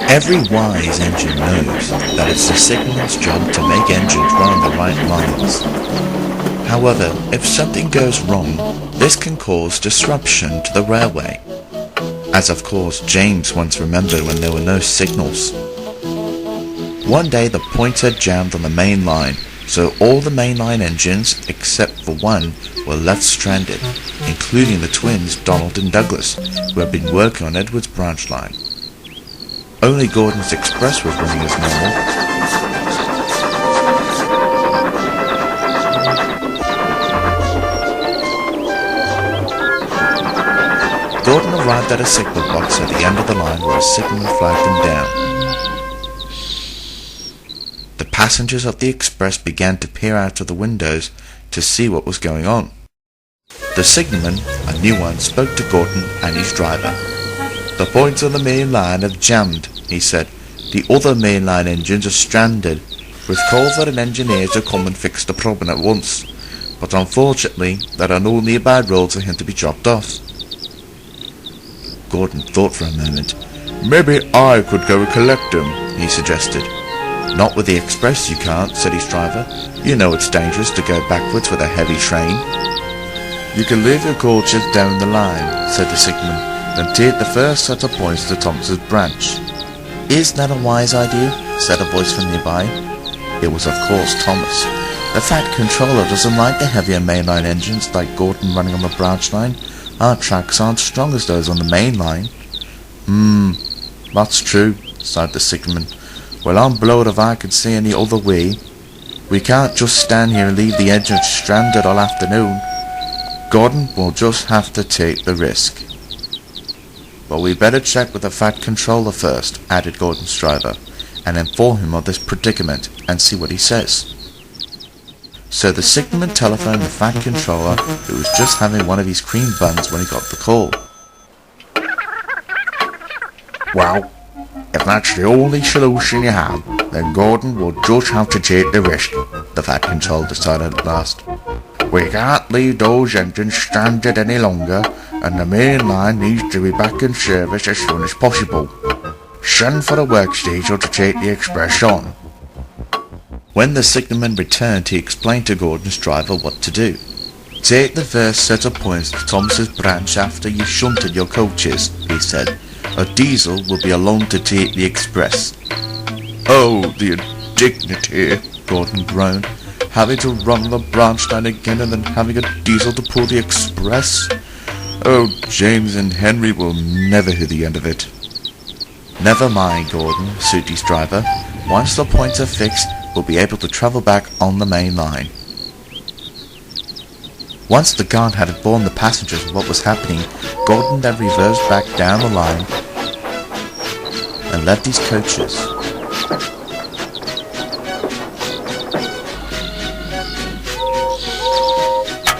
Every wise engine knows that it's the signalman's job to make engines run on the right lines. However, if something goes wrong, this can cause disruption to the railway, as of course James once remembered when there were no signals. One day the points had jammed on the main line, so all the mainline engines, except for one, were left stranded, including the twins Donald and Douglas, who had been working on Edward's branch line. Only Gordon's Express was running as normal. Gordon arrived at a signal box at the end of the line where a signalman flagged him down. The passengers of the express began to peer out of the windows to see what was going on. The signalman, a new one, spoke to Gordon and his driver. "The points on the main line have jammed," he said. "The other mainline engines are stranded. We've called for an engineer to come and fix the problem at once, but unfortunately there are no nearby roads for him to be dropped off." Gordon thought for a moment. "Maybe I could go and collect him," he suggested. "Not with the express you can't," said his driver. "You know it's dangerous to go backwards with a heavy train." "You can leave your coaches down the line," said the signalman, "and take the first set of points to Thomas's branch." "Isn't that a wise idea?" said a voice from nearby. It was of course Thomas. "The Fat Controller doesn't like the heavier mainline engines like Gordon running on the branch line. Our tracks aren't strong as those on the main line." That's true," sighed the signalman. "Well, I'm blowed if I can see any other way. We can't just stand here and leave the engines stranded all afternoon. Gordon will just have to take the risk." "But we better check with the Fat Controller first," added Gordon's driver, "and inform him of this predicament and see what he says." So the signalman telephoned the Fat Controller, who was just having one of his cream buns when he got the call. "Well, if that's the only solution you have, then Gordon will just have to take the risk," the Fat Controller decided at last. "We can't leave those engines stranded any longer, and the main line needs to be back in service as soon as possible. Send for a workstation to take the express on." When the signalman returned, he explained to Gordon's driver what to do. "Take the first set of points to Thomas's branch after you've shunted your coaches," he said. "A diesel will be along to take the express." "Oh, the indignity," Gordon groaned. "Having to run the branch line again and then having a diesel to pull the express. Oh, James and Henry will never hear the end of it." "Never mind, Gordon," soothed his driver. "Once the points are fixed, we'll be able to travel back on the main line." Once the guard had informed the passengers of what was happening, Gordon then reversed back down the line and left his coaches.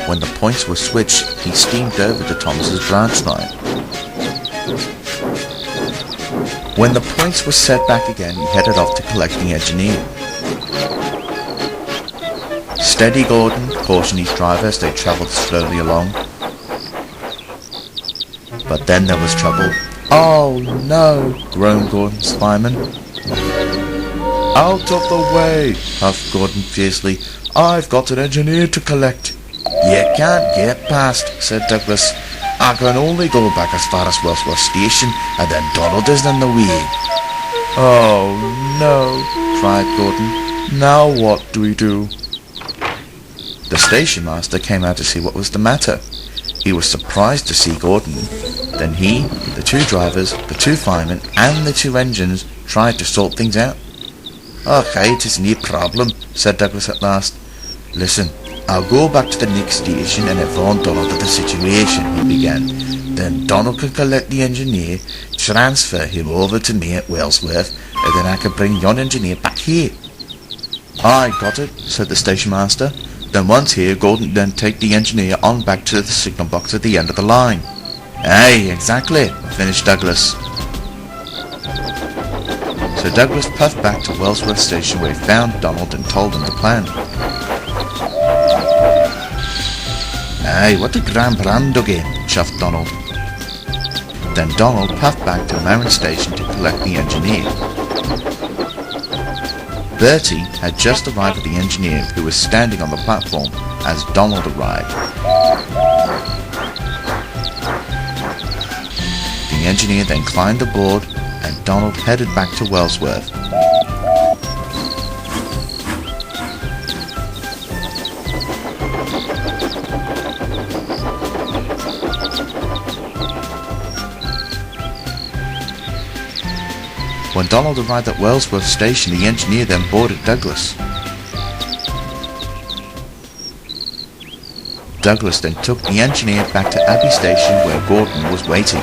When the points were switched, he steamed over to Thomas's branch line. When the points were set back again, he headed off to collect the engineer. "Steady, Gordon," cautioned his driver as they travelled slowly along. But then there was trouble. "Oh no," groaned Gordon's fireman. "Out of the way," huffed Gordon fiercely. "I've got an engineer to collect." "You can't get past," said Douglas. "I can only go back as far as Wellsworth Station, and then Donald is in the way." "Oh no," cried Gordon. "Now what do we do?" The station master came out to see what was the matter. He was surprised to see Gordon. Then he, the two drivers, the two firemen, and the two engines tried to sort things out. "Okay, it isn't your problem," said Douglas at last. "Listen, I'll go back to the next station and inform Donald of the situation," he began. "Then Donald can collect the engineer, transfer him over to me at Wellsworth, and then I can bring yon engineer back here." "I got it," said the station master. "Then once here, Gordon then take the engineer on back to the signal box at the end of the line." "Aye, exactly," finished Douglas. So Douglas puffed back to Wellsworth Station where he found Donald and told him the plan. "Aye, what a grand plan, Dougie," chuffed Donald. Then Donald puffed back to Marin Station to collect the engineer. Bertie had just arrived at the engineer, who was standing on the platform as Donald arrived. The engineer then climbed aboard and Donald headed back to Wellsworth. When Donald arrived at Wellsworth Station, the engineer then boarded Douglas. Douglas then took the engineer back to Abbey Station where Gordon was waiting.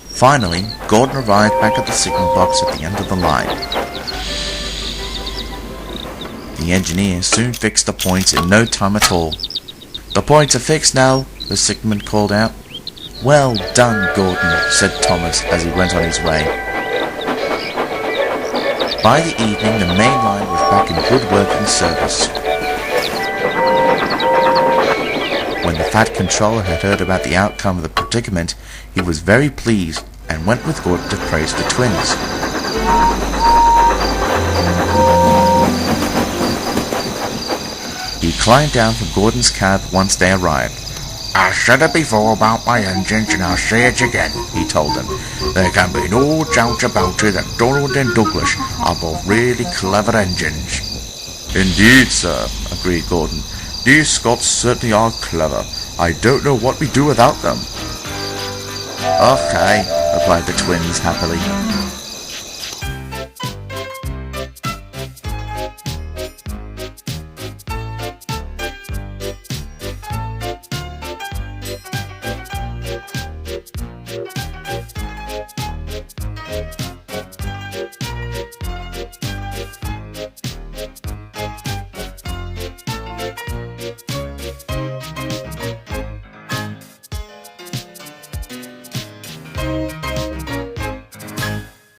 Finally, Gordon arrived back at the signal box at the end of the line. The engineer soon fixed the points in no time at all. "The points are fixed now," the signalman called out. "Well done, Gordon," said Thomas as he went on his way. By the evening, the main line was back in good working service. When the Fat Controller had heard about the outcome of the predicament, he was very pleased and went with Gordon to praise the twins. He climbed down from Gordon's cab once they arrived. "I said it before about my engines and I'll say it again," he told them. "There can be no doubt about it that Donald and Douglas are both really clever engines." "Indeed, sir," agreed Gordon. "These Scots certainly are clever. I don't know what we'd do without them." "Okay," replied the twins happily.